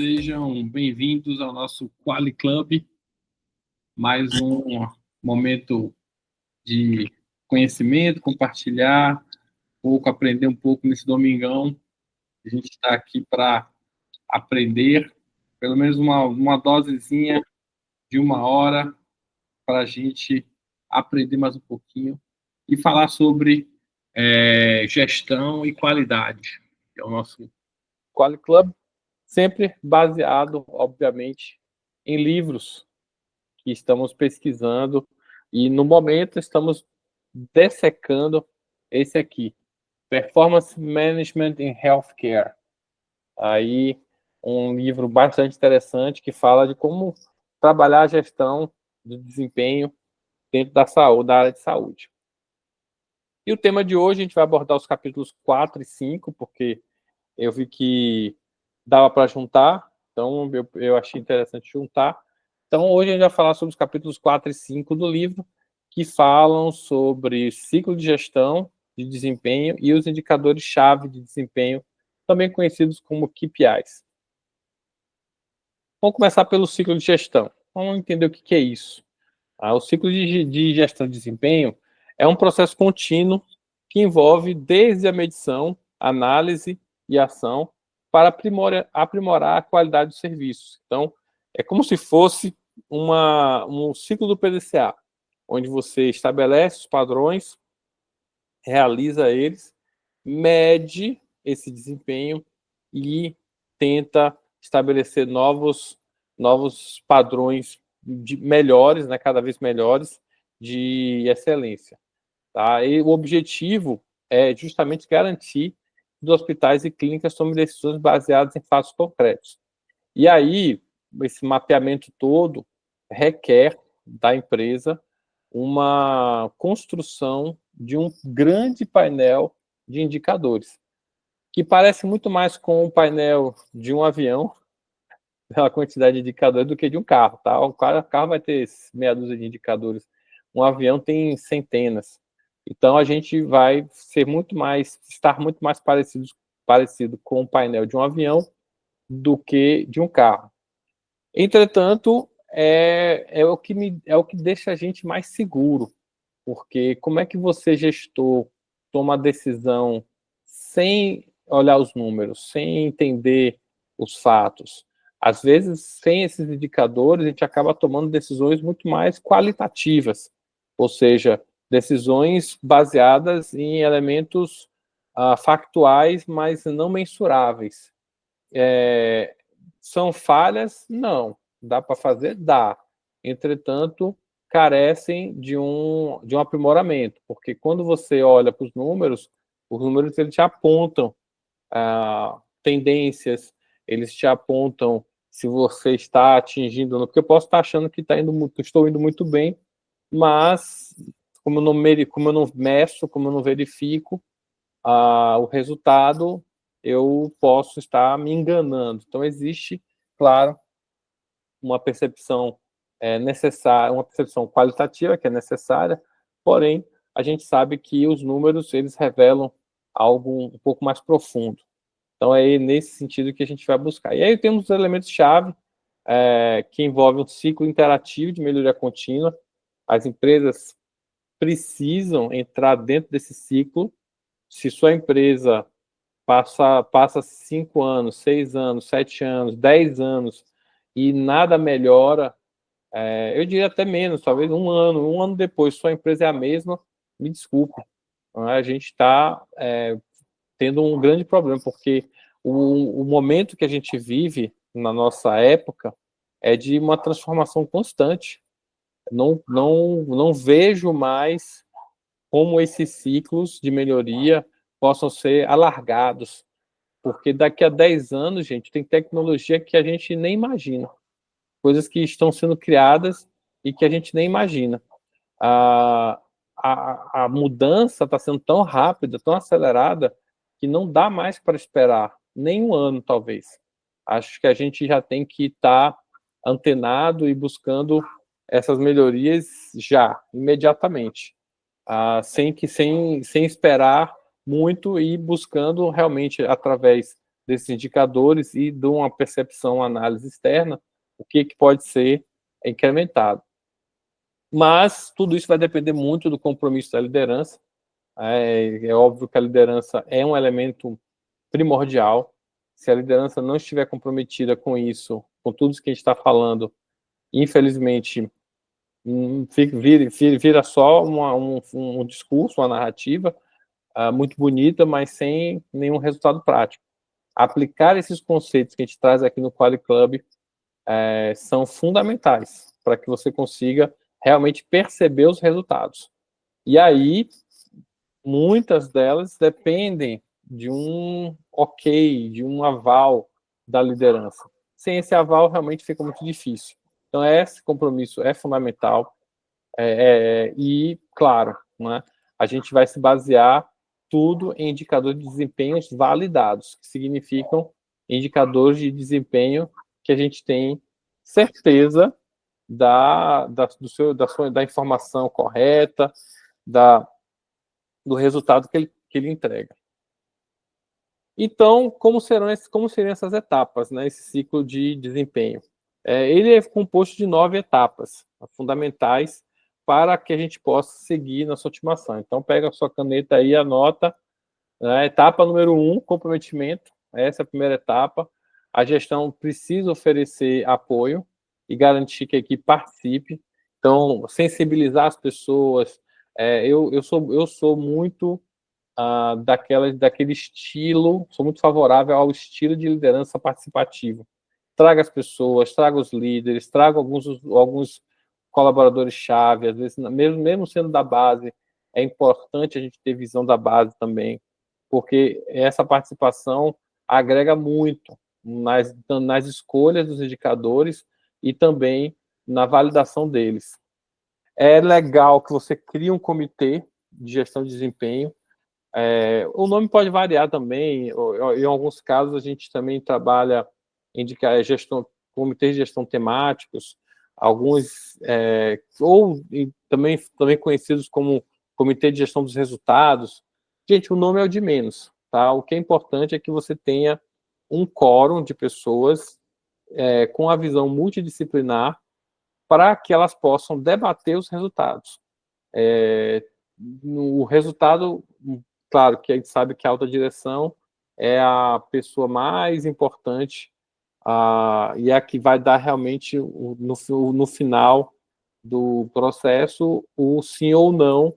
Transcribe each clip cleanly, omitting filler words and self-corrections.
Sejam bem-vindos ao nosso Quali Club, mais um momento de conhecimento, compartilhar um pouco, aprender um pouco nesse domingão. A gente está aqui para aprender, pelo menos uma dosezinha de 1 hora, para a gente aprender mais um pouquinho e falar sobre gestão e qualidade, que é o nosso Quali Club, sempre baseado, obviamente, em livros que estamos pesquisando e, no momento, estamos dessecando esse aqui, Performance Management in Healthcare. Aí, um livro bastante interessante que fala de como trabalhar a gestão de desempenho dentro da saúde, da área de saúde. E o tema de hoje, a gente vai abordar os capítulos 4 e 5, porque eu vi que dava para juntar, então eu achei interessante juntar. Então, hoje a gente vai falar sobre os capítulos 4 e 5 do livro, que falam sobre ciclo de gestão de desempenho e os indicadores-chave de desempenho, também conhecidos como KPIs. Vamos começar pelo ciclo de gestão. Vamos entender o que é isso. O ciclo de gestão de desempenho é um processo contínuo que envolve desde a medição, análise e ação para aprimorar a qualidade dos serviços. Então, é como se fosse um ciclo do PDCA, onde você estabelece os padrões, realiza eles, mede esse desempenho e tenta estabelecer novos padrões melhores, né, cada vez melhores, de excelência. Tá? E o objetivo é justamente garantir que os hospitais e clínicas tomem decisões baseadas em fatos concretos. E aí, esse mapeamento todo requer da empresa uma construção de um grande painel de indicadores, que parece muito mais com o painel de um avião, pela quantidade de indicadores, do que de um carro. Tá? O carro vai ter meia dúzia de indicadores, um avião tem centenas. Então, a gente vai estar muito mais parecido com o painel de um avião do que de um carro. Entretanto, é o que deixa a gente mais seguro, porque como é que você, gestor, toma a decisão sem olhar os números, sem entender os fatos? Às vezes, sem esses indicadores, a gente acaba tomando decisões muito mais qualitativas, ou seja, decisões baseadas em elementos factuais, mas não mensuráveis. São falhas? Não. Dá para fazer? Dá. Entretanto, carecem de um aprimoramento, porque quando você olha para os números eles te apontam tendências, eles te apontam se você está atingindo ou não, porque eu posso estar achando que estou indo muito bem, mas como eu não meço, como eu não verifico o resultado, eu posso estar me enganando. Então, existe, claro, uma percepção necessária, uma percepção qualitativa que é necessária, porém, a gente sabe que os números, eles revelam algo um pouco mais profundo. Então, é nesse sentido que a gente vai buscar. E aí temos os elementos-chave, que envolvem um ciclo interativo de melhoria contínua. As empresas precisam entrar dentro desse ciclo. Se sua empresa passa 5 anos, 6 anos, 7 anos, 10 anos e nada melhora, eu diria até menos, talvez um ano depois, sua empresa é a mesma, me desculpe, a gente está tendo um grande problema, porque o momento que a gente vive na nossa época é de uma transformação constante. Não vejo mais como esses ciclos de melhoria possam ser alargados, porque daqui a 10 anos, gente, tem tecnologia que a gente nem imagina, coisas que estão sendo criadas e que a gente nem imagina. A mudança está sendo tão rápida, tão acelerada, que não dá mais para esperar nem um ano, talvez. Acho que a gente já tem que estar antenado e buscando essas melhorias já, imediatamente, sem esperar muito e buscando realmente, através desses indicadores e de uma percepção, uma análise externa, o que pode ser incrementado. Mas tudo isso vai depender muito do compromisso da liderança. É óbvio que a liderança é um elemento primordial. Se a liderança não estiver comprometida com isso, com tudo isso que a gente está falando, infelizmente, vira só um discurso, uma narrativa muito bonita, mas sem nenhum resultado prático. Aplicar esses conceitos que a gente traz aqui no Quali Club são fundamentais para que você consiga realmente perceber os resultados. E aí, muitas delas dependem de um ok, de um aval da liderança. Sem esse aval, realmente fica muito difícil. Então, esse compromisso é fundamental. E, claro, né, a gente vai se basear tudo em indicadores de desempenhos validados, que significam indicadores de desempenho que a gente tem certeza da informação correta, do resultado que ele entrega. Então, como seriam essas etapas, né, esse ciclo de desempenho? Ele é composto de 9 etapas fundamentais para que a gente possa seguir nossa ultimação. Então, pega a sua caneta aí e anota, né, etapa número 1, comprometimento. Essa é a primeira etapa. A gestão precisa oferecer apoio e garantir que a equipe participe. Então, sensibilizar as pessoas. Eu sou muito daquele estilo, sou muito favorável ao estilo de liderança participativo. Traga as pessoas, traga os líderes, traga alguns colaboradores-chave, às vezes, mesmo sendo da base, é importante a gente ter visão da base também, porque essa participação agrega muito nas escolhas dos indicadores e também na validação deles. É legal que você crie um comitê de gestão de desempenho. O nome pode variar também. Em alguns casos, a gente também trabalha em comitês de gestão temáticos, alguns, também conhecidos como Comitê de Gestão dos Resultados. Gente, o nome é o de menos, tá? O que é importante é que você tenha um quórum de pessoas com a visão multidisciplinar para que elas possam debater os resultados. O resultado, claro que a gente sabe que a alta direção é a pessoa mais importante e é a que vai dar realmente, no final do processo, o sim ou não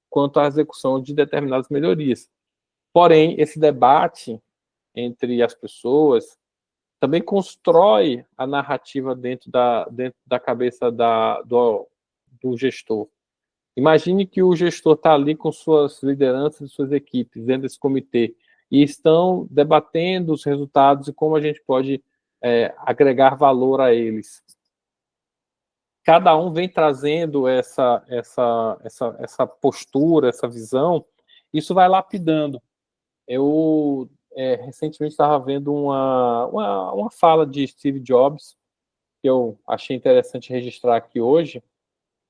quanto à execução de determinadas melhorias. Porém, esse debate entre as pessoas também constrói a narrativa dentro da cabeça do gestor. Imagine que o gestor está ali com suas lideranças e suas equipes dentro desse comitê e estão debatendo os resultados e como a gente pode agregar valor a eles. Cada um vem trazendo essa postura, essa visão, isso vai lapidando. Eu recentemente estava vendo uma fala de Steve Jobs, que eu achei interessante registrar aqui hoje,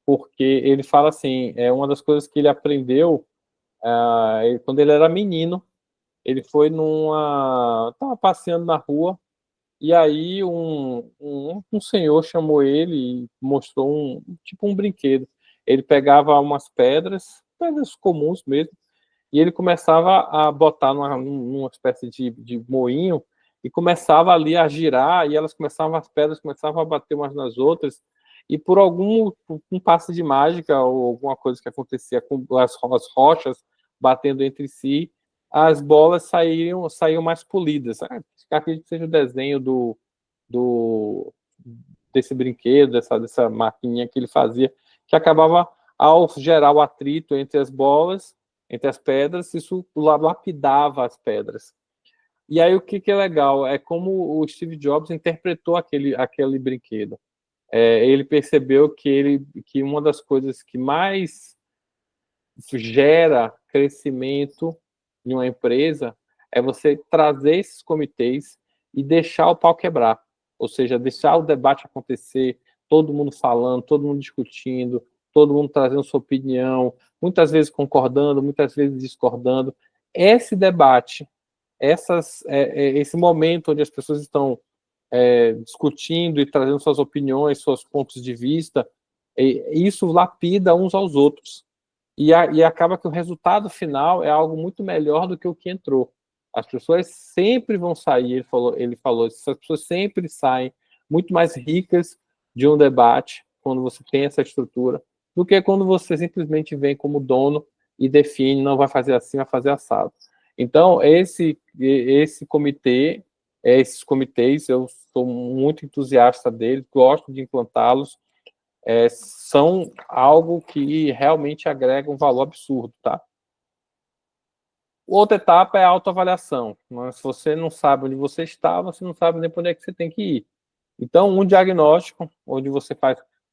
porque ele fala assim, uma das coisas que ele aprendeu quando ele era menino, ele foi estava passeando na rua, e aí um senhor chamou ele e mostrou tipo um brinquedo. Ele pegava umas pedras comuns mesmo, e ele começava a botar numa espécie de moinho, e começava ali a girar, e as pedras começavam a bater umas nas outras, e por um passe de mágica, ou alguma coisa que acontecia com as rochas batendo entre si, as bolas saíam mais polidas. Acredito que seja o desenho desse brinquedo, dessa maquininha que ele fazia, que acabava, ao gerar o atrito entre as bolas, entre as pedras, isso lapidava as pedras. E aí o que é legal é como o Steve Jobs interpretou aquele brinquedo. Ele percebeu que uma das coisas que mais gera crescimento em uma empresa é você trazer esses comitês e deixar o pau quebrar, ou seja, deixar o debate acontecer, todo mundo falando, todo mundo discutindo, todo mundo trazendo sua opinião, muitas vezes concordando, muitas vezes discordando. Esse debate esse momento onde as pessoas estão discutindo e trazendo suas opiniões, seus pontos de vista, isso lapida uns aos outros. E acaba que o resultado final é algo muito melhor do que o que entrou. As pessoas sempre vão sair, ele falou, as pessoas sempre saem muito mais ricas de um debate quando você tem essa estrutura, do que quando você simplesmente vem como dono e define, não vai fazer assim, vai fazer assado. Então, esse comitê, esses comitês, eu sou muito entusiasta deles, gosto de implantá-los, são algo que realmente agrega um valor absurdo, tá? Outra etapa é a autoavaliação. Se você não sabe onde você está, você não sabe nem para onde é que você tem que ir. Então, um diagnóstico, onde você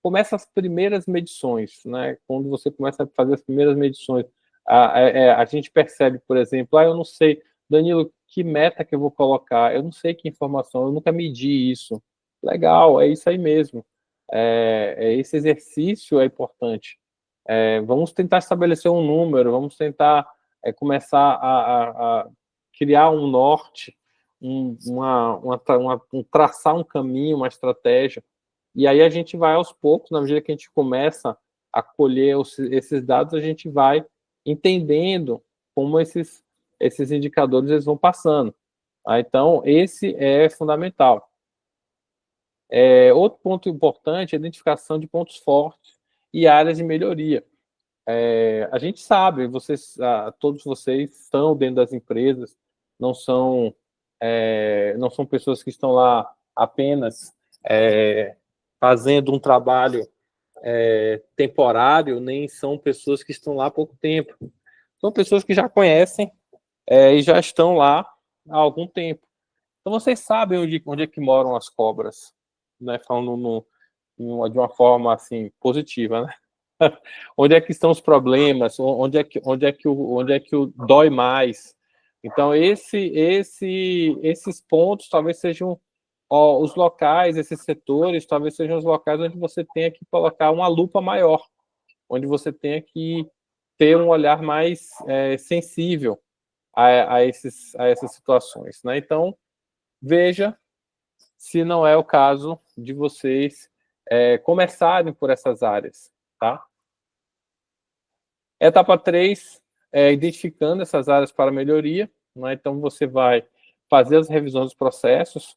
começa as primeiras medições, né? Quando você começa a fazer as primeiras medições, a gente percebe, por exemplo, eu não sei, Danilo, que meta que eu vou colocar, eu não sei que informação, eu nunca medi isso. Legal, é isso aí mesmo. Esse exercício é importante. Vamos tentar estabelecer um número, vamos tentar começar a criar um norte, traçar um caminho, uma estratégia. E aí a gente vai aos poucos, na medida que a gente começa a colher esses dados, a gente vai entendendo como esses indicadores eles vão passando. Então, esse é fundamental. Outro ponto importante é a identificação de pontos fortes e áreas de melhoria. A gente sabe, todos vocês estão dentro das empresas, não são pessoas que estão lá apenas fazendo um trabalho temporário, nem são pessoas que estão lá há pouco tempo. São pessoas que já conhecem e já estão lá há algum tempo. Então, vocês sabem onde é que moram as cobras, né? Falando de uma forma assim positiva, né? Onde é que estão os problemas? Onde é que o dói mais? Então, esses pontos talvez sejam os locais, esses setores, talvez sejam os locais onde você tenha que colocar uma lupa maior, onde você tenha que ter um olhar mais sensível a essas situações, né? Então, veja se não é o caso de vocês começarem por essas áreas, tá? Etapa 3 identificando essas áreas para melhoria, né? Então, você vai fazer as revisões dos processos,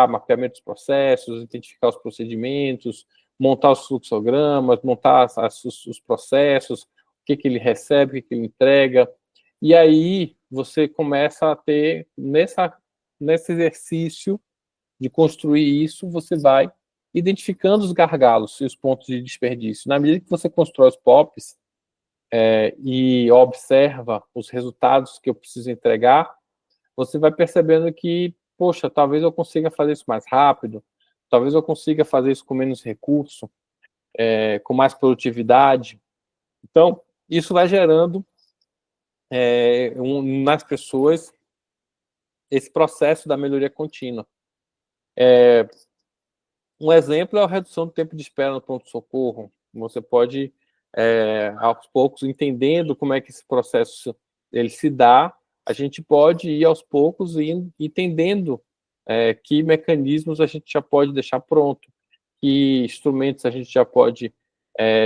mapeamento dos processos, identificar os procedimentos, montar os fluxogramas, montar os processos, o que ele recebe, o que ele entrega, e aí você começa a ter, nesse exercício de construir isso, você vai identificando os gargalos e os pontos de desperdício. Na medida que você constrói os POPs e observa os resultados que eu preciso entregar, você vai percebendo que, poxa, talvez eu consiga fazer isso mais rápido, talvez eu consiga fazer isso com menos recurso, com mais produtividade. Então, isso vai gerando nas pessoas esse processo da melhoria contínua. Um exemplo é a redução do tempo de espera no pronto-socorro. Você pode, aos poucos, entendendo como é que esse processo ele se dá, a gente pode ir aos poucos e entendendo que mecanismos a gente já pode deixar pronto, que instrumentos a gente já pode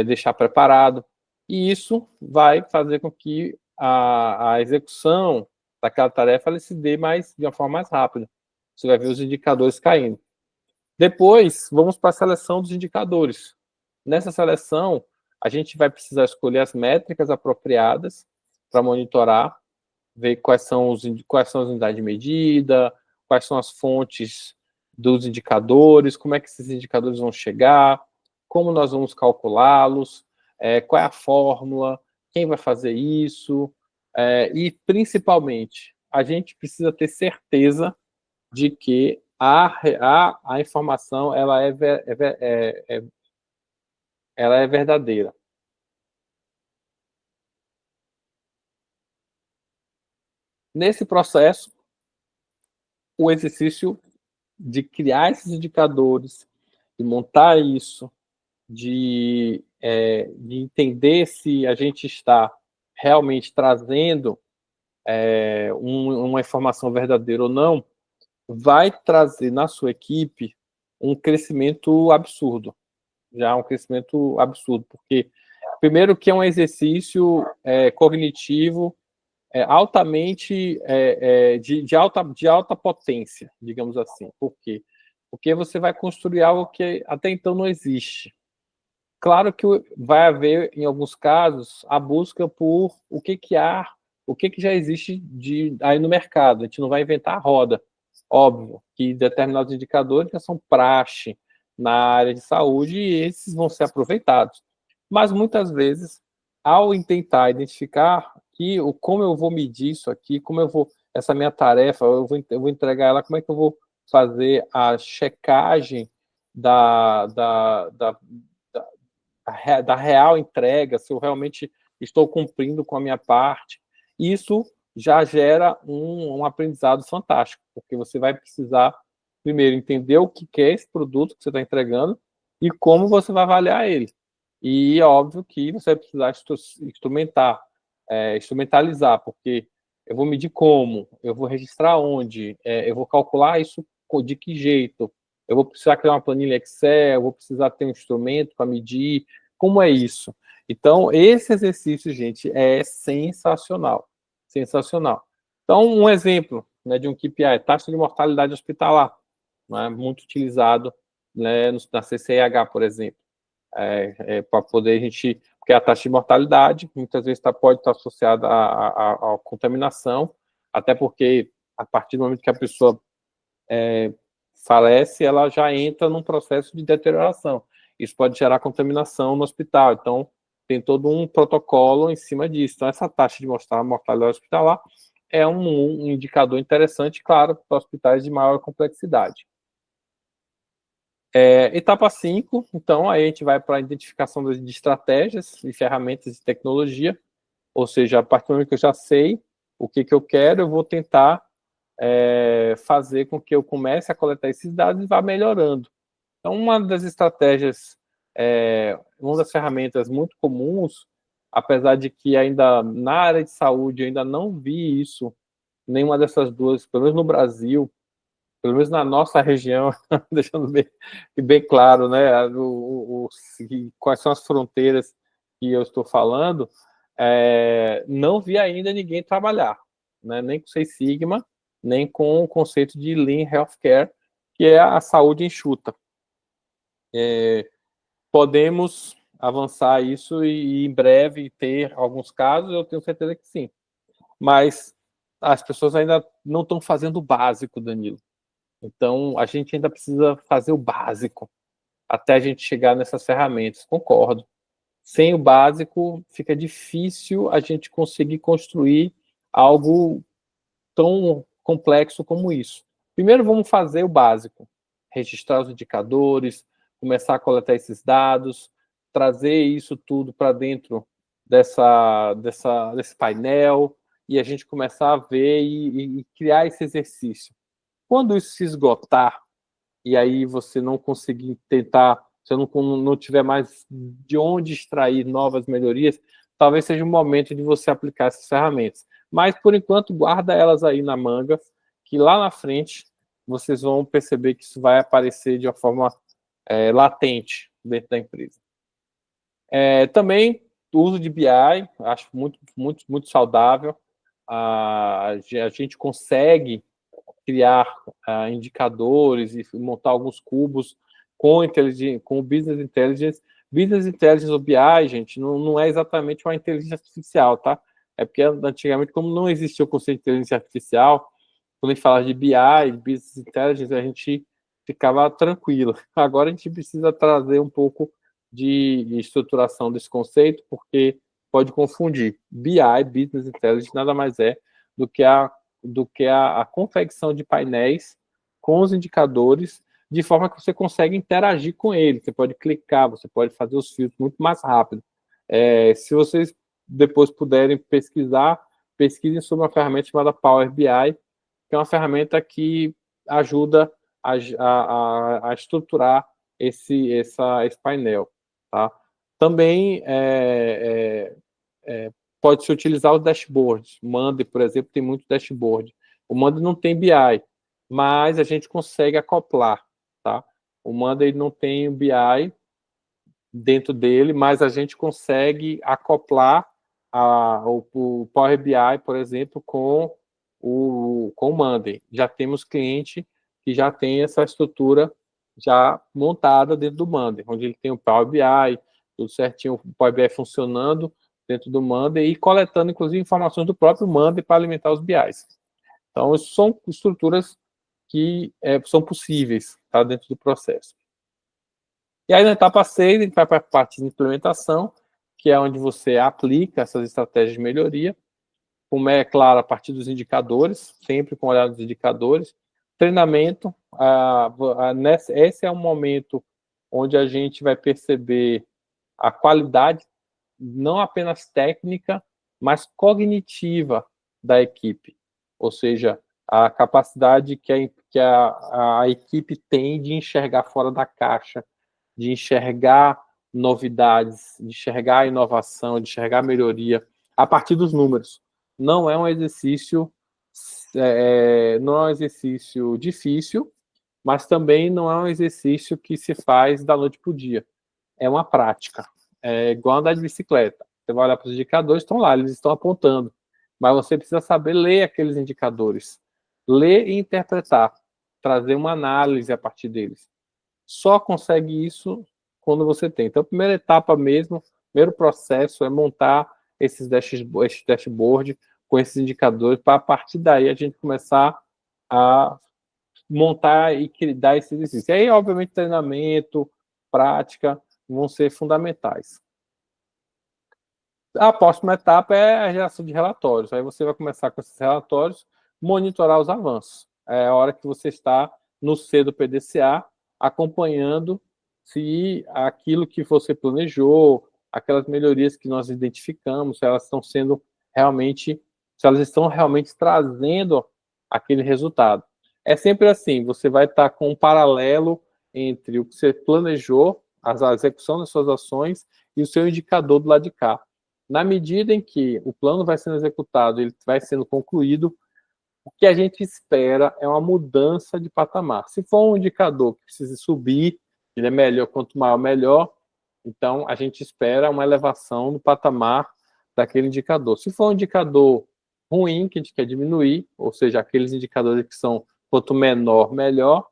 deixar preparado. E isso vai fazer com que a execução daquela tarefa ela se dê de uma forma mais rápida. Você vai ver os indicadores caindo. Depois, vamos para a seleção dos indicadores. Nessa seleção, a gente vai precisar escolher as métricas apropriadas para monitorar, ver quais são as unidades de medida, quais são as fontes dos indicadores, como é que esses indicadores vão chegar, como nós vamos calculá-los, qual é a fórmula, quem vai fazer isso, e, principalmente, a gente precisa ter certeza de que a informação ela é verdadeira. Nesse processo, o exercício de criar esses indicadores, de montar isso, de entender se a gente está realmente trazendo uma informação verdadeira ou não, vai trazer na sua equipe um crescimento absurdo. Já um crescimento absurdo, porque, primeiro, que é um exercício cognitivo altamente de alta potência, digamos assim. Por quê? Porque você vai construir algo que até então não existe. Claro que vai haver, em alguns casos, a busca por o que já existe aí no mercado. A gente não vai inventar a roda. Óbvio que determinados indicadores já são praxe na área de saúde e esses vão ser aproveitados. Mas muitas vezes, ao tentar identificar como eu vou medir isso aqui, essa minha tarefa, eu vou entregar ela, como é que eu vou fazer a checagem da real entrega, se eu realmente estou cumprindo com a minha parte, isso já gera um aprendizado fantástico, porque você vai precisar, primeiro, entender o que é esse produto que você está entregando e como você vai avaliar ele. E é óbvio que você vai precisar instrumentalizar, porque eu vou medir como, eu vou registrar onde, eu vou calcular isso de que jeito, eu vou precisar criar uma planilha Excel, eu vou precisar ter um instrumento para medir, como é isso? Então, esse exercício, gente, é sensacional, sensacional. Então, um exemplo, né, de um KPI, taxa de mortalidade hospitalar, né, muito utilizado, né, na CCIH, por exemplo, para poder a gente, porque a taxa de mortalidade muitas vezes pode estar associada à contaminação, até porque a partir do momento que a pessoa falece, ela já entra num processo de deterioração. Isso pode gerar contaminação no hospital. Então, tem todo um protocolo em cima disso. Então, essa taxa de mortalidade hospitalar é um indicador interessante, claro, para hospitais de maior complexidade. Etapa 5, então, aí a gente vai para a identificação de estratégias e ferramentas de tecnologia, ou seja, a partir do momento que eu já sei o que eu quero, eu vou tentar fazer com que eu comece a coletar esses dados e vá melhorando. Então, uma das estratégias, uma das ferramentas muito comuns, apesar de que ainda na área de saúde eu ainda não vi isso, nenhuma dessas duas, pelo menos no Brasil, pelo menos na nossa região, deixando bem claro, né, quais são as fronteiras que eu estou falando, não vi ainda ninguém trabalhar, né, nem com Six Sigma, nem com o conceito de Lean Healthcare, que é a saúde enxuta. Podemos avançar isso e em breve ter alguns casos, eu tenho certeza que sim. Mas as pessoas ainda não estão fazendo o básico, Danilo. Então, a gente ainda precisa fazer o básico até a gente chegar nessas ferramentas. Concordo. Sem o básico, fica difícil a gente conseguir construir algo tão complexo como isso. Primeiro, vamos fazer o básico. Registrar os indicadores, começar a coletar esses dados, trazer isso tudo para dentro desse painel e a gente começar a ver e criar esse exercício. Quando isso se esgotar, e aí você não conseguir tentar, se não tiver mais de onde extrair novas melhorias, talvez seja o momento de você aplicar essas ferramentas. Mas, por enquanto, guarda elas aí na manga, que lá na frente vocês vão perceber que isso vai aparecer de uma forma latente dentro da empresa. Também o uso de BI, acho muito, muito, muito saudável. A gente consegue criar indicadores e montar alguns cubos com o Business Intelligence. Business Intelligence ou BI, gente, não é exatamente uma inteligência artificial, tá? É porque antigamente, como não existia o conceito de inteligência artificial, quando a gente falava de BI, Business Intelligence, a gente ficava tranquilo. Agora a gente precisa trazer um pouco de estruturação desse conceito, porque pode confundir. BI, Business Intelligence, nada mais é do que a confecção de painéis com os indicadores, de forma que você consegue interagir com ele. Você pode clicar, você pode fazer os filtros muito mais rápido. Se vocês depois puderem pesquisar, pesquisem sobre uma ferramenta chamada Power BI, que é uma ferramenta que ajuda a estruturar esse painel. Tá? Também pode-se utilizar os dashboards. O Monday, por exemplo, tem muito dashboard. O Monday não tem BI, mas a gente consegue acoplar, tá? O Monday não tem o BI dentro dele, mas a gente consegue acoplar o Power BI, por exemplo, com o Monday. Já temos cliente que já tem essa estrutura já montada dentro do Monday, onde ele tem o Power BI, tudo certinho, o Power BI funcionando dentro do Monday e coletando, inclusive, informações do próprio Monday para alimentar os BIs. Então, isso são estruturas que são possíveis, tá, dentro do processo. E aí, na etapa 6, a gente vai para a parte de implementação, que é onde você aplica essas estratégias de melhoria, como é claro, a partir dos indicadores, sempre com olhar nos indicadores. Treinamento, esse é um momento onde a gente vai perceber a qualidade, não apenas técnica, mas cognitiva da equipe. Ou seja, a capacidade que a equipe tem de enxergar fora da caixa, de enxergar novidades, de enxergar inovação, de enxergar melhoria a partir dos números. Não é um exercício, não é um exercício difícil, mas também não é um exercício que se faz da noite para o dia. É uma prática. É igual andar de bicicleta. Você vai olhar para os indicadores, estão lá, eles estão apontando. Mas você precisa saber ler aqueles indicadores. Ler e interpretar. Trazer uma análise a partir deles. Só consegue isso quando você tem. Então, a primeira etapa mesmo, primeiro processo é montar esse dashboard com esses indicadores, para a partir daí a gente começar a montar e dar esse exercício. E aí, obviamente, treinamento, prática vão ser fundamentais. A próxima etapa é a geração de relatórios. Aí você vai começar com esses relatórios, monitorar os avanços. É a hora que você está no C do PDCA, acompanhando se aquilo que você planejou, aquelas melhorias que nós identificamos, se elas estão sendo realmente, se elas estão realmente trazendo aquele resultado. É sempre assim, você vai estar com um paralelo entre o que você planejou, a execução das suas ações e o seu indicador do lado de cá. Na medida em que o plano vai sendo executado, ele vai sendo concluído, o que a gente espera é uma mudança de patamar. Se for um indicador que precisa subir, ele é melhor, quanto maior, melhor, então a gente espera uma elevação no patamar daquele indicador. Se for um indicador ruim, que a gente quer diminuir, ou seja, aqueles indicadores que são quanto menor, melhor,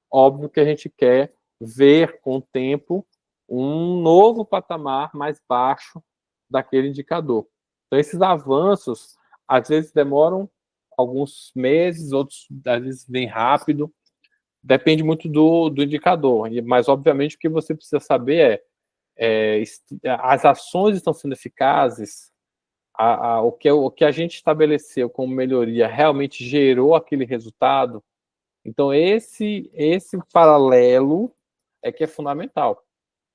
óbvio que a gente quer ver com o tempo um novo patamar mais baixo daquele indicador. Então, esses avanços, às vezes, demoram alguns meses, outros, às vezes, vem rápido, depende muito do indicador, mas, obviamente, o que você precisa saber as ações estão sendo eficazes, o que a gente estabeleceu como melhoria realmente gerou aquele resultado. Então, esse paralelo é que é fundamental,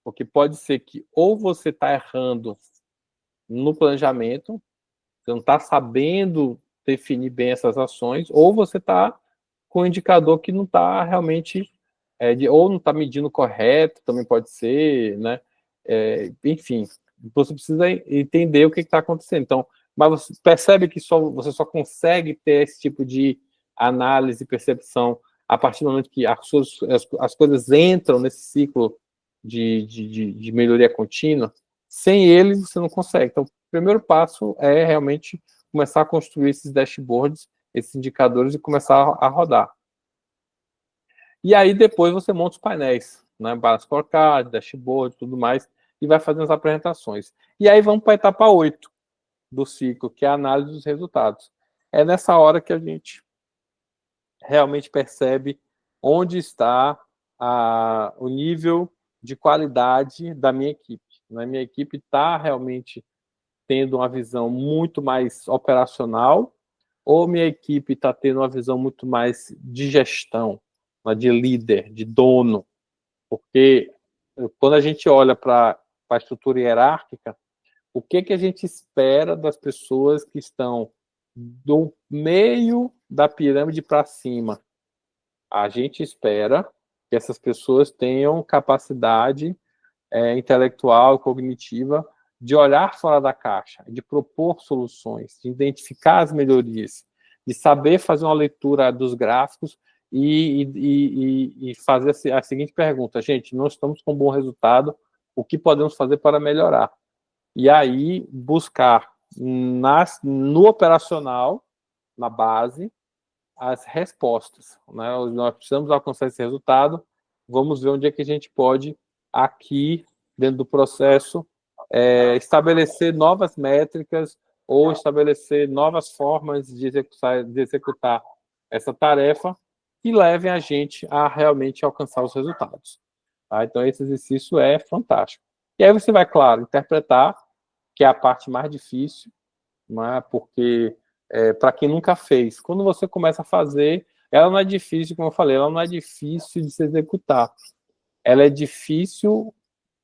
porque pode ser que ou você está errando no planejamento, você não está sabendo definir bem essas ações, ou você está com um indicador que não está realmente, ou não está medindo correto, também pode ser, né? Enfim, você precisa entender o que está acontecendo. Então, mas você percebe que você só consegue ter esse tipo de análise e percepção a partir do momento que as coisas entram nesse ciclo de melhoria contínua. Sem ele, você não consegue. Então, o primeiro passo é realmente começar a construir esses dashboards, esses indicadores e começar a rodar. E aí, depois, você monta os painéis, né? Balance Scorecard, dashboard, tudo mais, e vai fazendo as apresentações. E aí, vamos para a etapa 8 do ciclo, que é a análise dos resultados. É nessa hora que a gente realmente percebe onde está o nível de qualidade da minha equipe. A minha equipe está realmente tendo uma visão muito mais operacional, ou minha equipe está tendo uma visão muito mais de gestão, de líder, de dono, porque quando a gente olha para a estrutura hierárquica, o que a gente espera das pessoas que estão do meio da pirâmide para cima? A gente espera que essas pessoas tenham capacidade intelectual, cognitiva, de olhar fora da caixa, de propor soluções, de identificar as melhorias, de saber fazer uma leitura dos gráficos e fazer a seguinte pergunta: gente, não estamos com um bom resultado, o que podemos fazer para melhorar? E aí buscar no operacional, na base, as respostas, né? Nós precisamos alcançar esse resultado, vamos ver onde é que a gente pode, aqui, dentro do processo, estabelecer novas métricas ou estabelecer novas formas de executar essa tarefa que levem a gente a realmente alcançar os resultados. Tá? Então, esse exercício é fantástico. E aí você vai, claro, interpretar, que é a parte mais difícil, né? Porque para quem nunca fez, quando você começa a fazer, ela não é difícil, como eu falei, ela não é difícil de se executar. Ela é difícil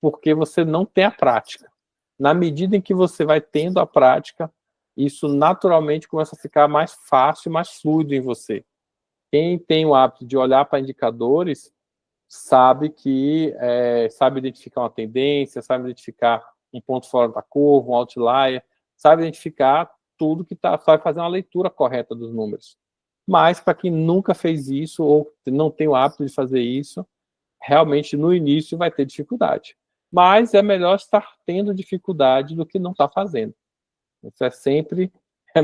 porque você não tem a prática. Na medida em que você vai tendo a prática, isso naturalmente começa a ficar mais fácil, mais fluido em você. Quem tem o hábito de olhar para indicadores sabe que sabe identificar uma tendência, sabe identificar um ponto fora da curva, um outlier, sabe identificar tudo que sabe fazer uma leitura correta dos números. Mas, para quem nunca fez isso, ou não tem o hábito de fazer isso, realmente, no início, vai ter dificuldade. Mas é melhor estar tendo dificuldade do que não estar fazendo. Isso sempre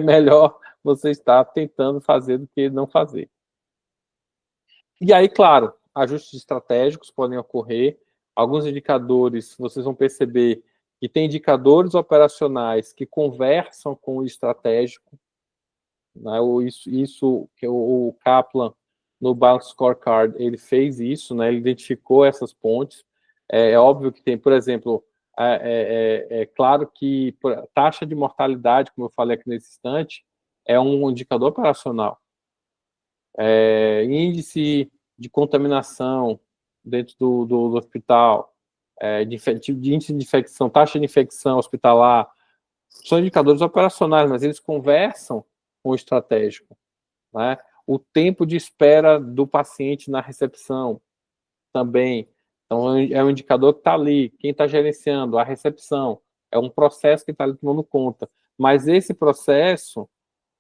melhor você estar tentando fazer do que não fazer. E aí, claro, ajustes estratégicos podem ocorrer. Alguns indicadores, vocês vão perceber que tem indicadores operacionais que conversam com o estratégico, né? Isso que o Kaplan, no Balance Scorecard, ele fez isso, né? Ele identificou essas pontes. É óbvio que tem, por exemplo, claro que taxa de mortalidade, como eu falei aqui nesse instante, é um indicador operacional. Índice de contaminação dentro do hospital, de índice de infecção, taxa de infecção hospitalar, são indicadores operacionais, mas eles conversam com o estratégico, né? O tempo de espera do paciente na recepção também, então é um indicador que está ali, quem está gerenciando, a recepção, é um processo que está ali tomando conta, mas esse processo,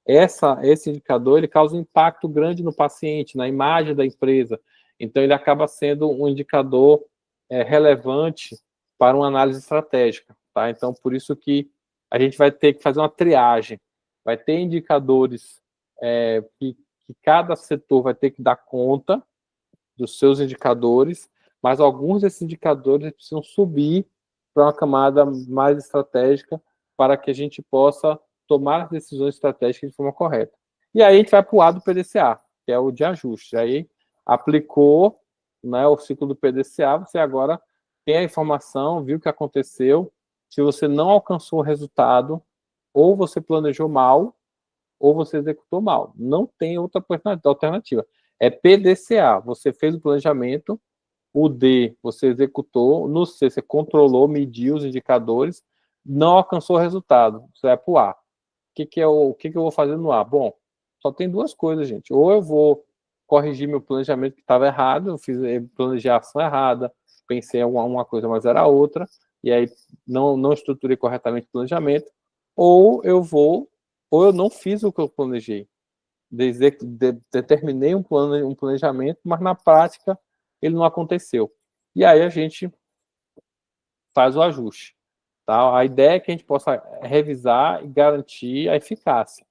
esse indicador, ele causa um impacto grande no paciente, na imagem da empresa, então ele acaba sendo um indicador relevante para uma análise estratégica, tá? Então, por isso que a gente vai ter que fazer uma triagem, vai ter indicadores que cada setor vai ter que dar conta dos seus indicadores, mas alguns desses indicadores precisam subir para uma camada mais estratégica para que a gente possa tomar as decisões estratégicas de forma correta. E aí a gente vai para o A do PDCA, que é o de ajuste. Aí aplicou, né, o ciclo do PDCA, você agora tem a informação, viu o que aconteceu. Se você não alcançou o resultado, ou você planejou mal, ou você executou mal. Não tem outra alternativa. É PDCA, você fez o planejamento, o D você executou, no C você controlou, mediu os indicadores, não alcançou o resultado, você vai para o A. O que eu vou fazer no A? Bom, só tem duas coisas, gente. Ou eu vou corrigir meu planejamento que estava errado, eu planejei a ação errada, pensei em uma coisa, mas era outra, e aí não estruturei corretamente o planejamento, ou eu não fiz o que eu planejei. Determinei um planejamento, mas na prática ele não aconteceu. E aí a gente faz o ajuste. Tá? A ideia é que a gente possa revisar e garantir a eficácia.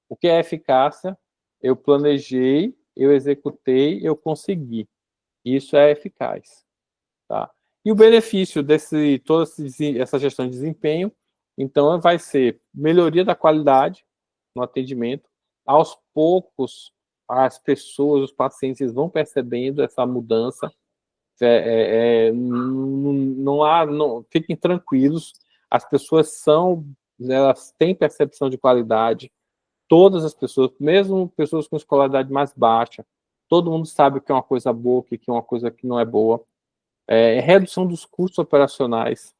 O que é eficácia? Eu planejei, eu executei, eu consegui. Isso é eficaz. Tá? E o benefício desse toda essa gestão de desempenho, então, vai ser melhoria da qualidade no atendimento. Aos poucos, as pessoas, os pacientes vão percebendo essa mudança. Fiquem tranquilos, as pessoas elas têm percepção de qualidade, todas as pessoas, mesmo pessoas com escolaridade mais baixa, todo mundo sabe o que é uma coisa boa, o que é uma coisa que não é boa. Redução dos custos operacionais,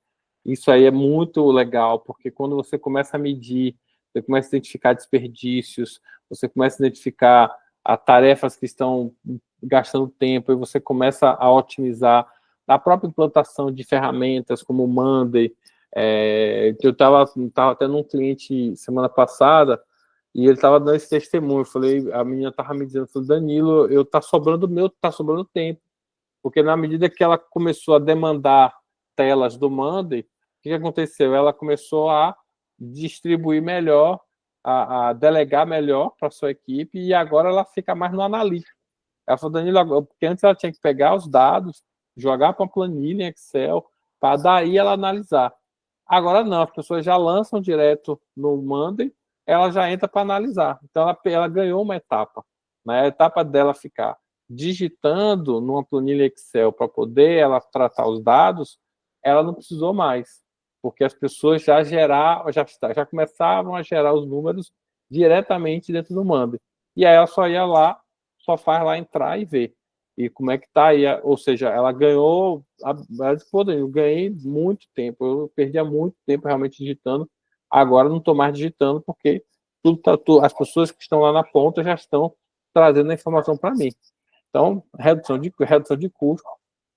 isso aí é muito legal, porque quando você começa a medir, você começa a identificar desperdícios, você começa a identificar tarefas que estão gastando tempo, e você começa a otimizar a própria implantação de ferramentas como o Monday, Eu estava tendo um cliente semana passada e ele estava dando esse testemunho. Eu falei, a menina estava me dizendo, falei, Danilo, tá sobrando tempo. Porque na medida que ela começou a demandar telas do Monday, o que aconteceu? Ela começou a distribuir melhor, a delegar melhor para sua equipe, e agora ela fica mais no analítico. Ela falou, Danilo, porque antes ela tinha que pegar os dados, jogar para uma planilha em Excel, para daí ela analisar. Agora não, as pessoas já lançam direto no Monday, ela já entra para analisar. Então ela ganhou uma etapa. Né? A etapa dela ficar digitando numa planilha Excel para poder ela tratar os dados, ela não precisou mais, porque as pessoas já começavam a gerar os números diretamente dentro do Monday. E aí ela só ia lá, só faz lá entrar e ver. E como é que tá aí? Ou seja, ela ganhou. Ela disse, pô, eu ganhei muito tempo, eu perdia muito tempo realmente digitando. Agora não estou mais digitando, porque as pessoas que estão lá na ponta já estão trazendo a informação para mim. Então, redução de custo,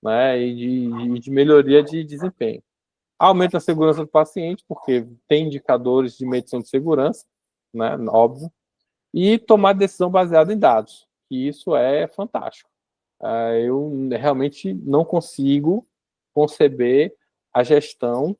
né, e de melhoria de desempenho. Aumenta a segurança do paciente, porque tem indicadores de medição de segurança, né, óbvio, e tomar decisão baseada em dados, e isso é fantástico. Eu realmente não consigo conceber a gestão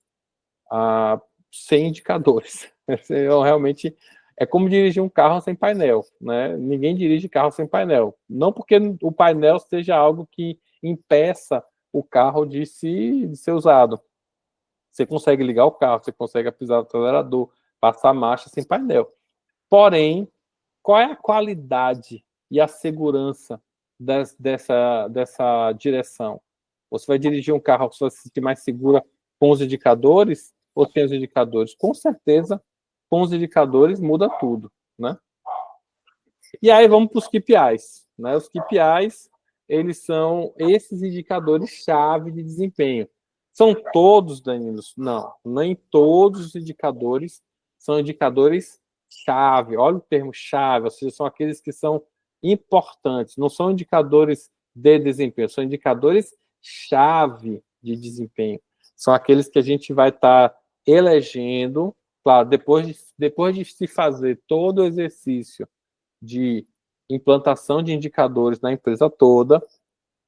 sem indicadores. Eu realmente é como dirigir um carro sem painel, né? Ninguém dirige carro sem painel. Não porque o painel seja algo que impeça o carro de ser usado. Você consegue ligar o carro, você consegue pisar no acelerador, passar marcha sem painel. Porém, qual é a qualidade e a segurança dessa direção? Você vai dirigir um carro, você vai se sentir mais segura com os indicadores ou sem os indicadores? Com certeza, com os indicadores muda tudo, né? E aí vamos para os KPIs, né? Os KPIs, eles são esses indicadores-chave de desempenho. São todos, Danilo? Não, nem todos os indicadores são indicadores-chave. Olha o termo chave, ou seja, são aqueles que são importantes, não são indicadores de desempenho, são indicadores-chave de desempenho. São aqueles que a gente vai estar elegendo, claro, depois de se fazer todo o exercício de implantação de indicadores na empresa toda,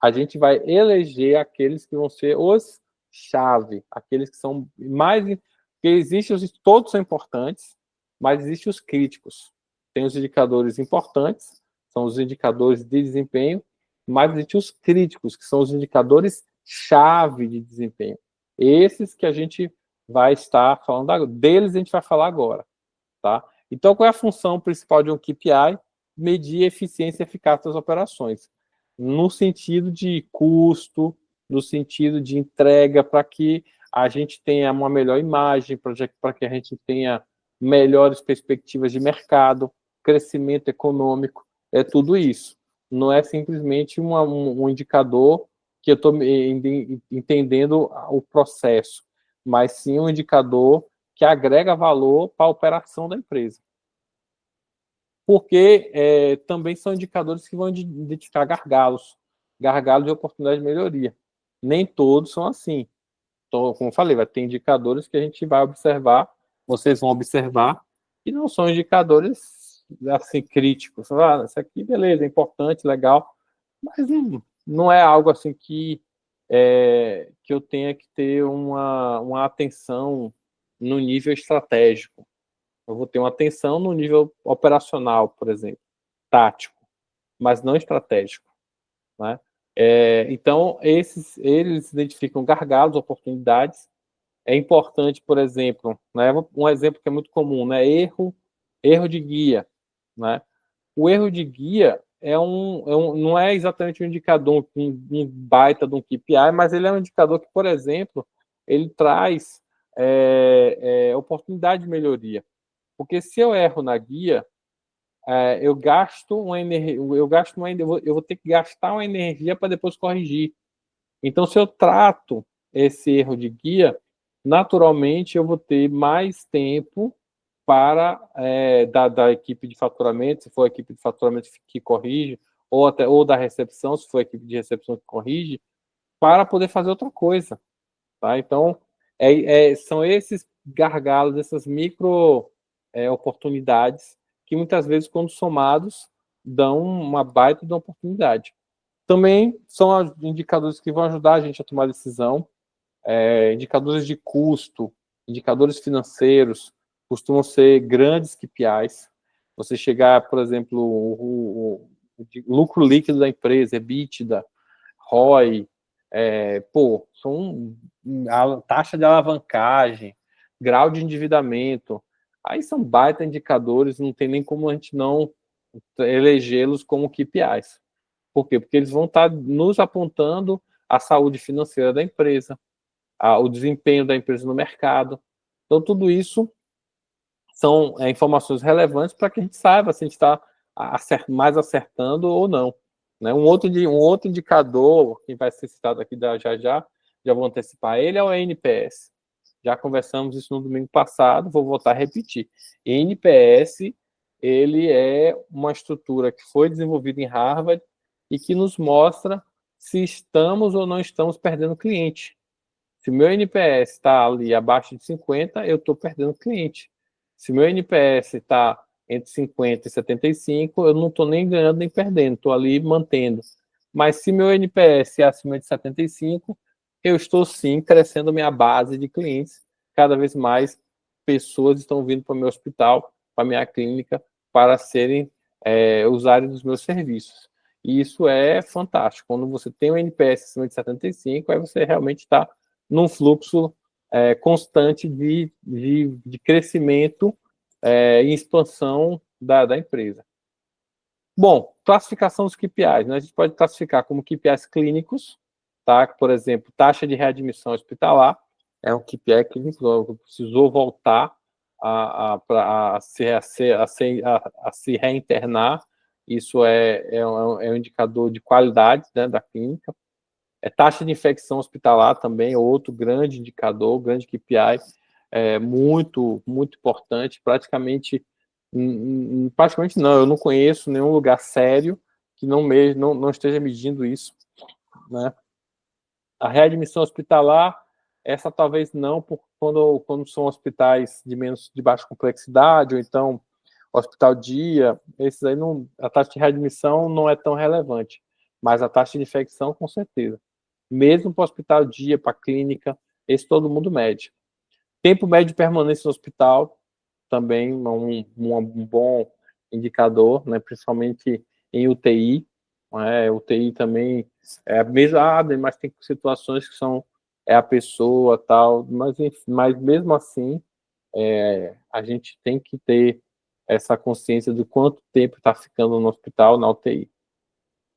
a gente vai eleger aqueles que vão ser os chave, aqueles que são mais. Porque existem todos são importantes, mas existem os críticos. Tem os indicadores importantes, são os indicadores de desempenho, mas existem os críticos, que são os indicadores chave de desempenho. Esses que a gente vai estar falando deles, a gente vai falar agora, tá? Então, qual é a função principal de um KPI? Medir a eficiência e eficácia das operações, no sentido de custo, no sentido de entrega, para que a gente tenha uma melhor imagem, para que a gente tenha melhores perspectivas de mercado, crescimento econômico, é tudo isso. Não é simplesmente um indicador que eu estou entendendo o processo, mas sim um indicador que agrega valor para a operação da empresa. Porque também são indicadores que vão identificar gargalos de oportunidade de melhoria. Nem todos são assim. Então, como eu falei, vai ter indicadores que a gente vai observar, vocês vão observar, e não são indicadores assim críticos. Isso aqui, beleza, é importante, legal, mas não é algo assim que eu tenha que ter uma atenção no nível estratégico. Eu vou ter uma atenção no nível operacional, por exemplo, tático, mas não estratégico, né? Então, eles identificam gargalos, oportunidades. É importante, por exemplo, né, um exemplo que é muito comum, né, erro de guia, né? O erro de guia não é exatamente um indicador, um baita de um KPI, mas ele é um indicador que, por exemplo, ele traz oportunidade de melhoria. Porque se eu erro na guia, eu gasto uma energia, eu vou ter que gastar uma energia para depois corrigir. Então, se eu trato esse erro de guia, naturalmente eu vou ter mais tempo para da equipe de faturamento, se for a equipe de faturamento que corrige, ou da recepção, se for a equipe de recepção que corrige, para poder fazer outra coisa. Tá? Então, São esses gargalos, essas micro oportunidades que muitas vezes, quando somados, dão uma baita de uma oportunidade. Também são indicadores que vão ajudar a gente a tomar decisão, indicadores de custo, indicadores financeiros, costumam ser grandes KPIs. Você chegar, por exemplo, o lucro líquido da empresa, EBITDA, ROI, são a taxa de alavancagem, grau de endividamento. Aí são baita indicadores, não tem nem como a gente não elegê-los como KPIs. Por quê? Porque eles vão estar nos apontando a saúde financeira da empresa, o desempenho da empresa no mercado. Então, tudo isso são informações relevantes para que a gente saiba se a gente está mais acertando ou não. Né? Um outro indicador que vai ser citado aqui já vou antecipar ele, é o NPS. Já conversamos isso no domingo passado, vou voltar a repetir. NPS, ele é uma estrutura que foi desenvolvida em Harvard e que nos mostra se estamos ou não estamos perdendo cliente. Se meu NPS está ali abaixo de 50, eu estou perdendo cliente. Se meu NPS está entre 50 e 75, eu não estou nem ganhando nem perdendo, estou ali mantendo. Mas se meu NPS é acima de 75, eu estou sim crescendo minha base de clientes. Cada vez mais pessoas estão vindo para o meu hospital, para a minha clínica, para usarem dos meus serviços. E isso é fantástico. Quando você tem um NPS acima de 75, aí você realmente está num fluxo constante de crescimento e expansão da empresa. Bom, classificação dos KPIs. Né? A gente pode classificar como KPIs clínicos, tá? Por exemplo, taxa de readmissão hospitalar é um KPI clínico, precisou voltar a se reinternar. Isso é um indicador de qualidade, né, da clínica. Taxa de infecção hospitalar também, outro grande indicador, grande KPI, muito, muito importante. Praticamente não, eu não conheço nenhum lugar sério que não esteja medindo isso. Né? A readmissão hospitalar, essa talvez não, quando são hospitais de baixa complexidade, ou então hospital dia, esses aí a taxa de readmissão não é tão relevante, mas a taxa de infecção, com certeza. Mesmo para o hospital dia, para a clínica, esse todo mundo mede. Tempo médio de permanência no hospital, também um bom indicador, né, principalmente em UTI. UTI também é a mesma, mas tem situações que são a pessoa, tal, mas mesmo assim, a gente tem que ter essa consciência de quanto tempo está ficando no hospital, na UTI.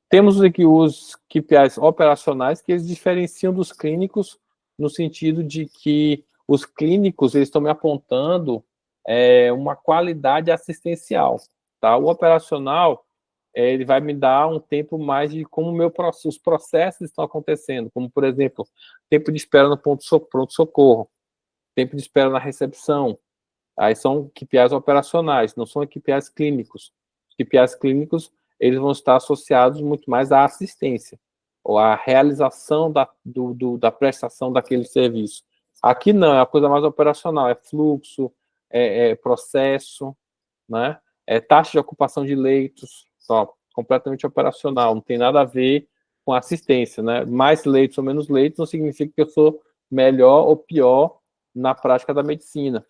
Temos aqui os KPIs operacionais, que eles diferenciam dos clínicos, no sentido de que os clínicos eles estão me apontando uma qualidade assistencial. Tá? O operacional ele vai me dar um tempo mais de como os processos estão acontecendo, como, por exemplo, tempo de espera no pronto-socorro, tempo de espera na recepção. Aí são KPIs operacionais, não são KPIs clínicos. Os KPIs clínicos eles vão estar associados muito mais à assistência, ou à realização da prestação daquele serviço. Aqui não, é a coisa mais operacional, é fluxo, processo, né? Taxa de ocupação de leitos, só, completamente operacional, não tem nada a ver com assistência, né? Mais leitos ou menos leitos não significa que eu sou melhor ou pior na prática da medicina,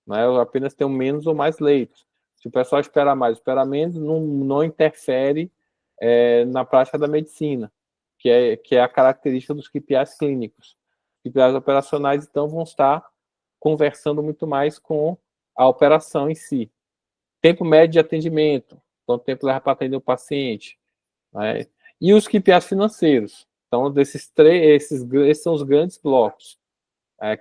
né? Eu apenas tenho menos ou mais leitos. Se o pessoal espera mais, espera menos, não interfere na prática da medicina, que é a característica dos KPIs clínicos. Os KPIs operacionais, então, vão estar conversando muito mais com a operação em si. Tempo médio de atendimento, quanto tempo leva para atender o paciente. Né? E os KPIs financeiros. Então, esses são os grandes blocos.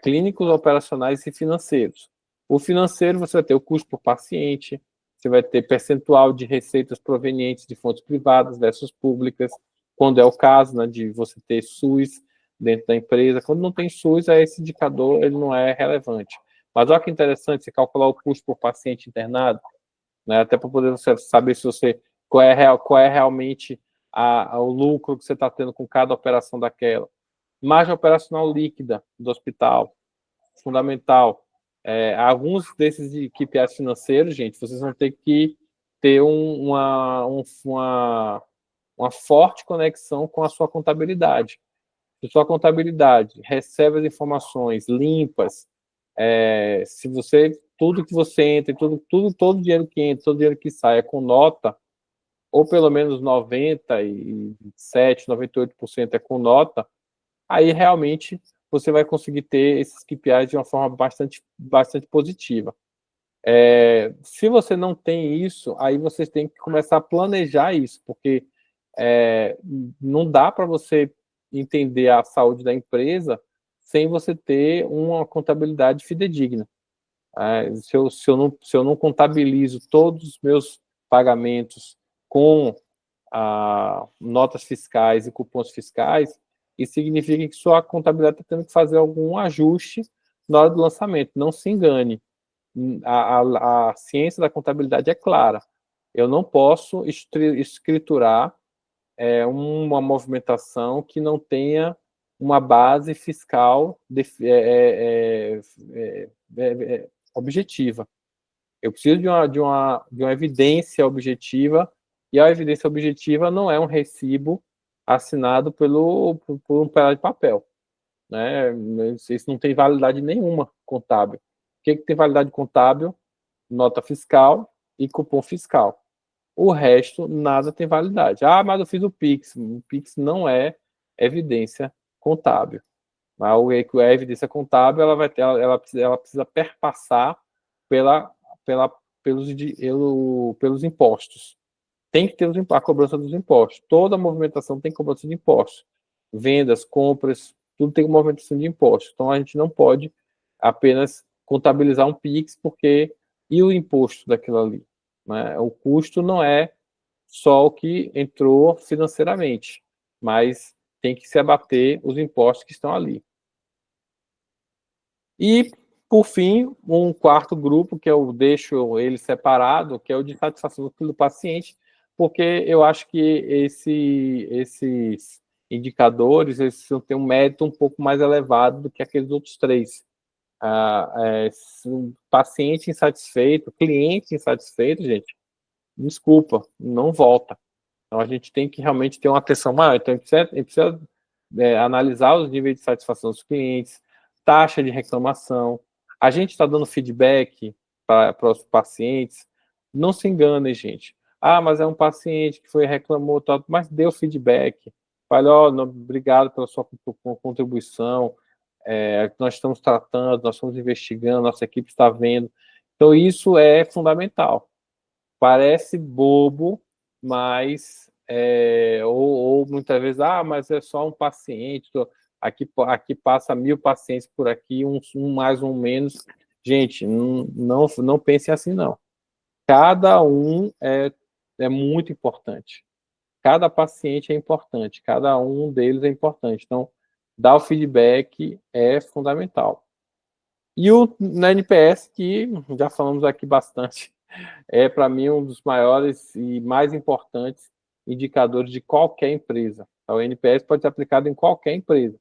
Clínicos, operacionais e financeiros. O financeiro, você vai ter o custo por paciente, você vai ter percentual de receitas provenientes de fontes privadas versus públicas, quando é o caso, né, de você ter SUS dentro da empresa. Quando não tem SUS, esse indicador ele não é relevante. Mas olha que interessante, você calcular o custo por paciente internado, né, até para poder você saber qual é realmente o lucro que você está tendo com cada operação daquela. Margem operacional líquida do hospital. fundamental. Alguns desses KPIs financeiros, gente, vocês vão ter que ter uma forte conexão com a sua contabilidade. Se sua contabilidade recebe as informações limpas, se você, tudo que você entra, todo dinheiro que entra, todo dinheiro que sai é com nota, ou pelo menos 97%, 98% é com nota, aí realmente você vai conseguir ter esses KPIs de uma forma bastante positiva. Se você não tem isso, aí vocês têm que começar a planejar isso, porque não dá para você entender a saúde da empresa sem você ter uma contabilidade fidedigna. Se eu não contabilizo todos os meus pagamentos com notas fiscais e cupons fiscais, isso significa que sua contabilidade está tendo que fazer algum ajuste na hora do lançamento. Não se engane. A ciência da contabilidade é clara. Eu não posso escriturar uma movimentação que não tenha uma base fiscal objetiva. Eu preciso de uma evidência objetiva, e a evidência objetiva não é um recibo assinado por um pedaço de papel. Né? Isso não tem validade nenhuma contábil. O que tem validade contábil? Nota fiscal e cupom fiscal. O resto, nada tem validade. Mas eu fiz o Pix. O Pix não é evidência contábil. Mas a evidência contábil ela precisa perpassar pelos impostos. Tem que ter a cobrança dos impostos. Toda movimentação tem cobrança de impostos. Vendas, compras, tudo tem movimentação de impostos. Então, a gente não pode apenas contabilizar um Pix, e o imposto daquilo ali? Né? O custo não é só o que entrou financeiramente, mas tem que se abater os impostos que estão ali. E, por fim, um quarto grupo, que eu deixo ele separado, que é o de satisfação do paciente, porque eu acho que esses indicadores eles têm um mérito um pouco mais elevado do que aqueles outros três. Paciente insatisfeito, cliente insatisfeito, gente, desculpa, não volta. Então, a gente tem que realmente ter uma atenção maior. Então, a gente precisa analisar os níveis de satisfação dos clientes, taxa de reclamação. A gente está dando feedback para os pacientes. Não se enganem, gente. Mas é um paciente que reclamou, mas deu feedback. Fale, obrigado pela sua contribuição. Nós estamos tratando, nós estamos investigando, nossa equipe está vendo. Então, isso é fundamental. Parece bobo, mas ou muitas vezes, mas é só um paciente, aqui passa 1000 pacientes por aqui, um mais, um menos. Gente, não pense assim, não. Cada um é muito importante. Cada paciente é importante, cada um deles é importante. Então, dar o feedback é fundamental. E na NPS, que já falamos aqui bastante, para mim, um dos maiores e mais importantes indicadores de qualquer empresa. O NPS pode ser aplicado em qualquer empresa,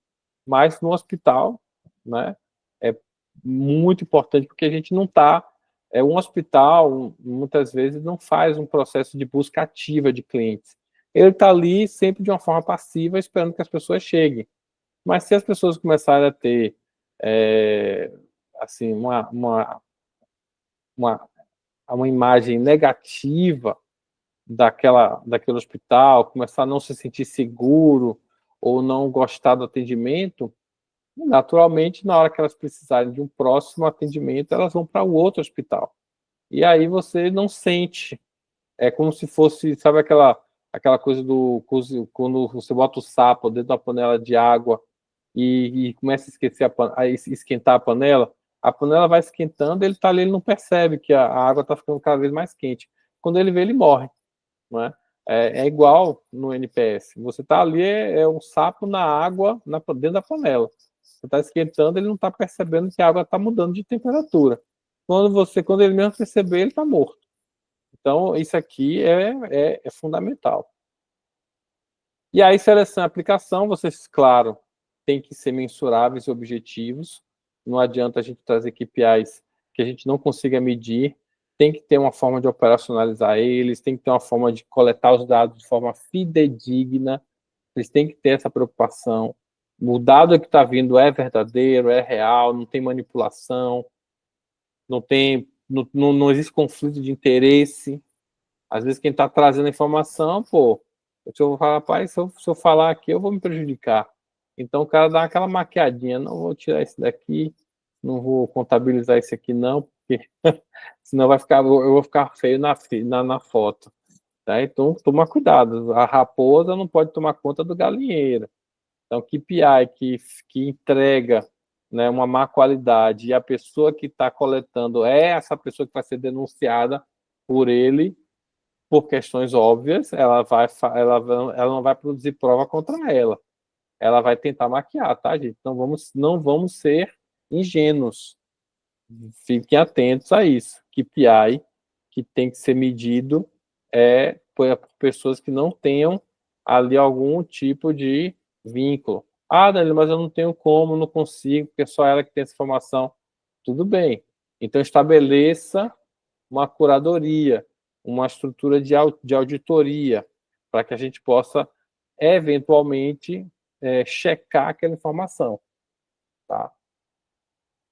mas no hospital, né, é muito importante, porque a gente não está... um hospital, muitas vezes, não faz um processo de busca ativa de clientes. Ele está ali sempre de uma forma passiva, esperando que as pessoas cheguem. Mas se as pessoas começarem a ter assim, uma imagem negativa daquele hospital, começar a não se sentir seguro ou não gostar do atendimento, naturalmente, na hora que elas precisarem de um próximo atendimento, elas vão para o outro hospital. E aí você não sente. É como se fosse, sabe aquela coisa quando você bota o sapo dentro da panela de água e começa a esquentar a panela vai esquentando, ele está ali, ele não percebe que a água está ficando cada vez mais quente. Quando ele vê, ele morre. Não é? É igual no NPS. Você está ali, um sapo na água, dentro da panela. Você está esquentando, ele não está percebendo que a água está mudando de temperatura. Quando ele mesmo perceber, ele está morto. Então, isso aqui é fundamental. E aí, seleção e aplicação, vocês, claro, tem que ser mensuráveis e objetivos. não adianta a gente trazer KPIs que a gente não consiga medir, tem que ter uma forma de operacionalizar eles, tem que ter uma forma de coletar os dados de forma fidedigna, eles têm que ter essa preocupação. O dado que está vindo é verdadeiro, é real, não tem manipulação, não existe conflito de interesse. Às vezes quem está trazendo informação, pô, se eu falar, rapaz, se eu falar aqui, eu vou me prejudicar. Então o cara dá aquela maquiadinha, não vou tirar esse daqui, não vou contabilizar esse aqui não, porque senão eu vou ficar feio na foto. Tá? Então toma cuidado, a raposa não pode tomar conta do galinheiro. Então KPI que entrega, né, uma má qualidade e a pessoa que está coletando é essa pessoa que vai ser denunciada por ele, por questões óbvias, ela não vai produzir prova contra ela. Ela vai tentar maquiar, tá, gente? Não vamos ser ingênuos. Fiquem atentos a isso. KPI que tem que ser medido por pessoas que não tenham ali algum tipo de vínculo. Ah, Danilo, mas eu não tenho como, não consigo, porque é só ela que tem essa informação. Tudo bem. Então estabeleça uma curadoria, uma estrutura de auditoria, para que a gente possa, eventualmente, checar aquela informação. Tá?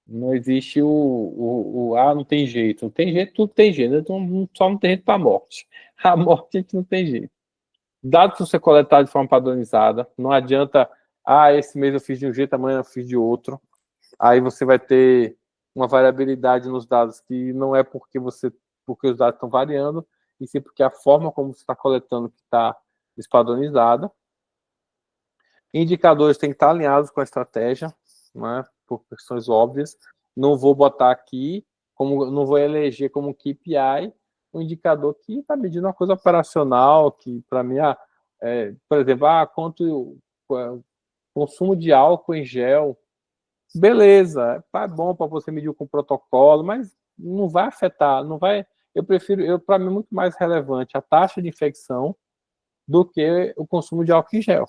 Não existe não tem jeito. Não tem jeito, tudo tem jeito. Então, só não tem jeito para a morte. A morte a gente não tem jeito. Dados que você coletar de forma padronizada, não adianta, esse mês eu fiz de um jeito, amanhã eu fiz de outro. Aí você vai ter uma variabilidade nos dados que não é porque os dados estão variando, e sim porque a forma como você está coletando que está despadronizada. Indicadores têm que estar alinhados com a estratégia, né, por questões óbvias. Não vou botar aqui, não vou eleger como KPI um indicador que está medindo uma coisa operacional, que para mim, por exemplo, quanto consumo de álcool em gel, beleza, é bom para você medir com protocolo, mas não vai afetar, não vai. Para mim, é muito mais relevante a taxa de infecção do que o consumo de álcool em gel.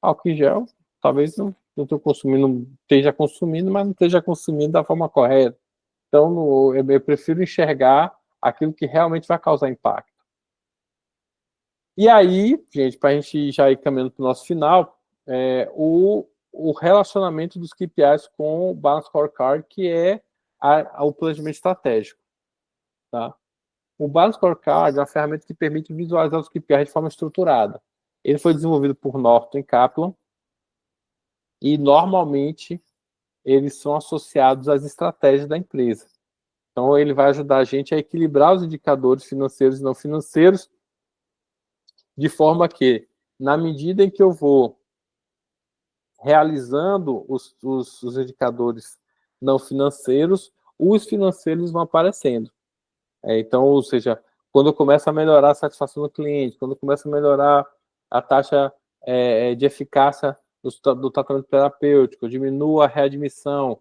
Álcool em gel, talvez não esteja consumindo, mas não esteja consumindo da forma correta. Então, eu prefiro enxergar aquilo que realmente vai causar impacto. E aí, gente, para a gente já ir caminhando para o nosso final, o relacionamento dos KPIs com o Balance Scorecard, que é o planejamento estratégico. Tá? O Balance Scorecard é uma ferramenta que permite visualizar os KPIs de forma estruturada. Ele foi desenvolvido por Norton e Kaplan, e normalmente eles são associados às estratégias da empresa. Então, ele vai ajudar a gente a equilibrar os indicadores financeiros e não financeiros, de forma que, na medida em que eu vou realizando os indicadores não financeiros, os financeiros vão aparecendo. Então, ou seja, quando eu começo a melhorar a satisfação do cliente, quando eu começo a melhorar a taxa de eficácia do tratamento terapêutico, diminuo a readmissão,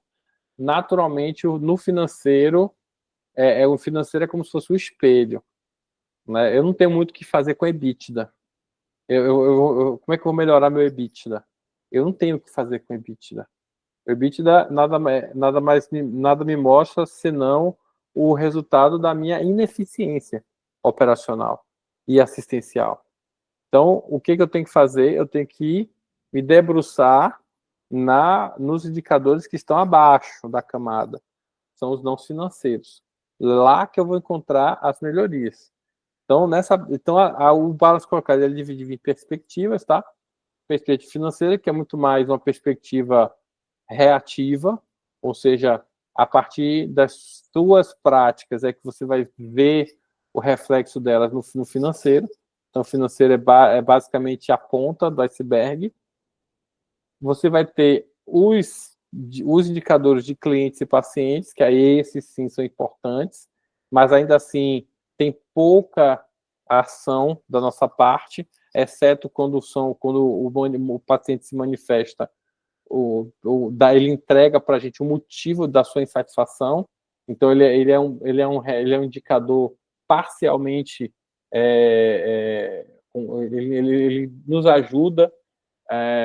naturalmente, no financeiro, o financeiro é como se fosse um espelho. Né? Eu não tenho muito o que fazer com EBITDA. Como é que eu vou melhorar meu EBITDA? Eu não tenho o que fazer com EBITDA. O EBITDA nada me mostra senão o resultado da minha ineficiência operacional e assistencial. Então, o que eu tenho que fazer? Eu tenho que me debruçar nos indicadores que estão abaixo da camada. São os não financeiros. Lá que eu vou encontrar as melhorias. Então, o Balance Scorecard ele divide em perspectivas, tá? Perspectiva financeira, que é muito mais uma perspectiva reativa, ou seja, a partir das suas práticas é que você vai ver o reflexo delas no financeiro. Então, o financeiro é basicamente a ponta do iceberg. Você vai ter os indicadores de clientes e pacientes, que aí esses sim são importantes, mas ainda assim tem pouca ação da nossa parte, exceto quando o paciente se manifesta, ele entrega para a gente o motivo da sua insatisfação. Então ele é um indicador parcialmente, ele nos ajuda,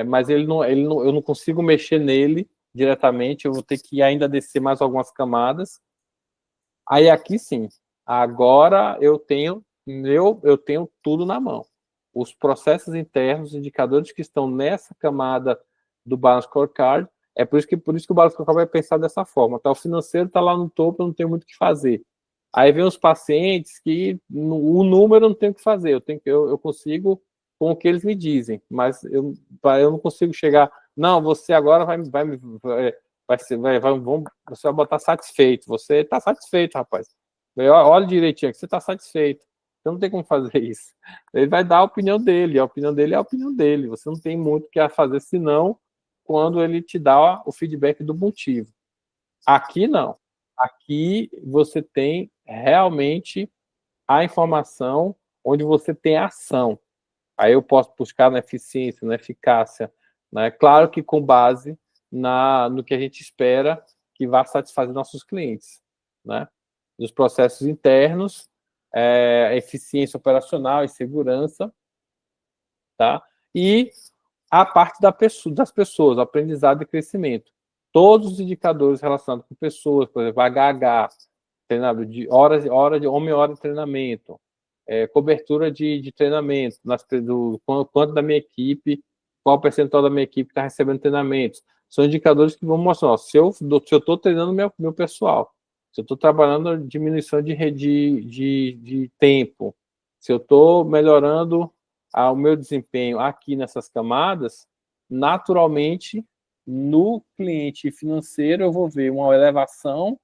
mas eu não consigo mexer nele diretamente, eu vou ter que ainda descer mais algumas camadas. Aí aqui sim, agora eu tenho tudo na mão. Os processos internos, os indicadores que estão nessa camada do Balance Scorecard, por isso que o Balance Scorecard vai pensar dessa forma. Tá? O financeiro está lá no topo, eu não tenho muito o que fazer. Aí vem os pacientes que o número eu não tenho o que fazer, eu consigo com o que eles me dizem, mas eu não consigo chegar, não, você agora você vai botar satisfeito, você está satisfeito, rapaz. Olha direitinho, que você está satisfeito. Você não tem como fazer isso. Ele vai dar a opinião dele é a opinião dele. Você não tem muito o que fazer, senão quando ele te dá o feedback do motivo. Aqui não. Aqui você tem realmente a informação onde você tem ação. Aí eu posso buscar na eficiência, na eficácia, né? Claro que com base no que a gente espera que vá satisfazer nossos clientes, né? Nos processos internos, eficiência operacional e segurança, tá? E a parte das pessoas, aprendizado e crescimento. Todos os indicadores relacionados com pessoas, por exemplo, HH, treinado de hora de treinamento, cobertura de treinamento, quanto da minha equipe, qual o percentual da minha equipe está recebendo treinamentos. São indicadores que vão mostrar, se eu estou treinando meu pessoal, se eu estou trabalhando diminuição de tempo, se eu estou melhorando o meu desempenho aqui nessas camadas, naturalmente, no cliente financeiro, eu vou ver uma elevação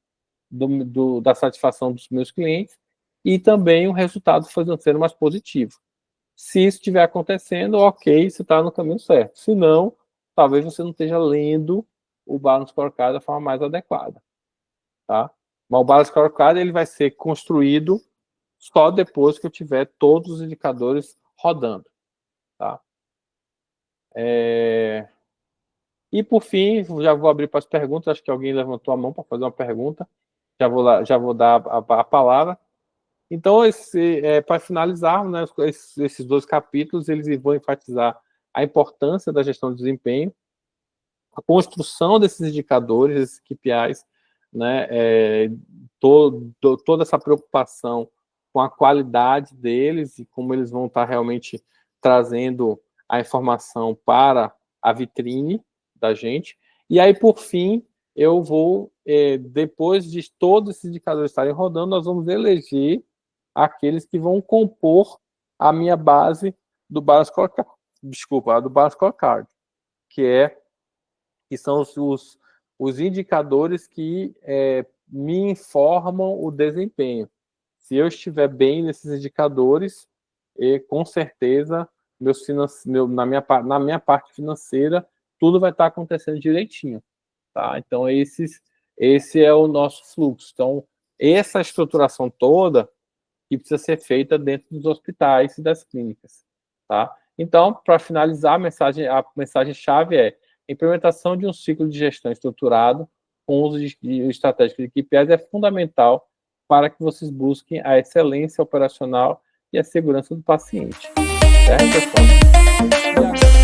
da satisfação dos meus clientes e também um resultado financeiro mais positivo. Se isso estiver acontecendo, ok, você está no caminho certo. Se não, talvez você não esteja lendo o Balance Scorecard da forma mais adequada. Tá? Mas o Balance Scorecard ele vai ser construído só depois que eu tiver todos os indicadores rodando. Tá? E, por fim, já vou abrir para as perguntas. Acho que alguém levantou a mão para fazer uma pergunta. Já vou dar a palavra. Então, para finalizar, né, esses 2 capítulos, eles vão enfatizar a importância da gestão de desempenho, a construção desses indicadores, esses KPIs, né, toda essa preocupação com a qualidade deles e como eles vão estar realmente trazendo a informação para a vitrine da gente. E aí, por fim, eu vou, depois de todos esses indicadores estarem rodando, nós vamos eleger aqueles que vão compor a minha base do Balance Scorecard, do Balance Scorecard, que são os indicadores que me informam o desempenho. Se eu estiver bem nesses indicadores, com certeza, na minha parte financeira, tudo vai estar acontecendo direitinho. Tá? Então, esse é o nosso fluxo. Então, essa estruturação toda que precisa ser feita dentro dos hospitais e das clínicas. Tá? Então, para finalizar, a mensagem-chave é: a implementação de um ciclo de gestão estruturado com uso estratégico de KPIs é fundamental para que vocês busquem a excelência operacional e a segurança do paciente. Certo, pessoal?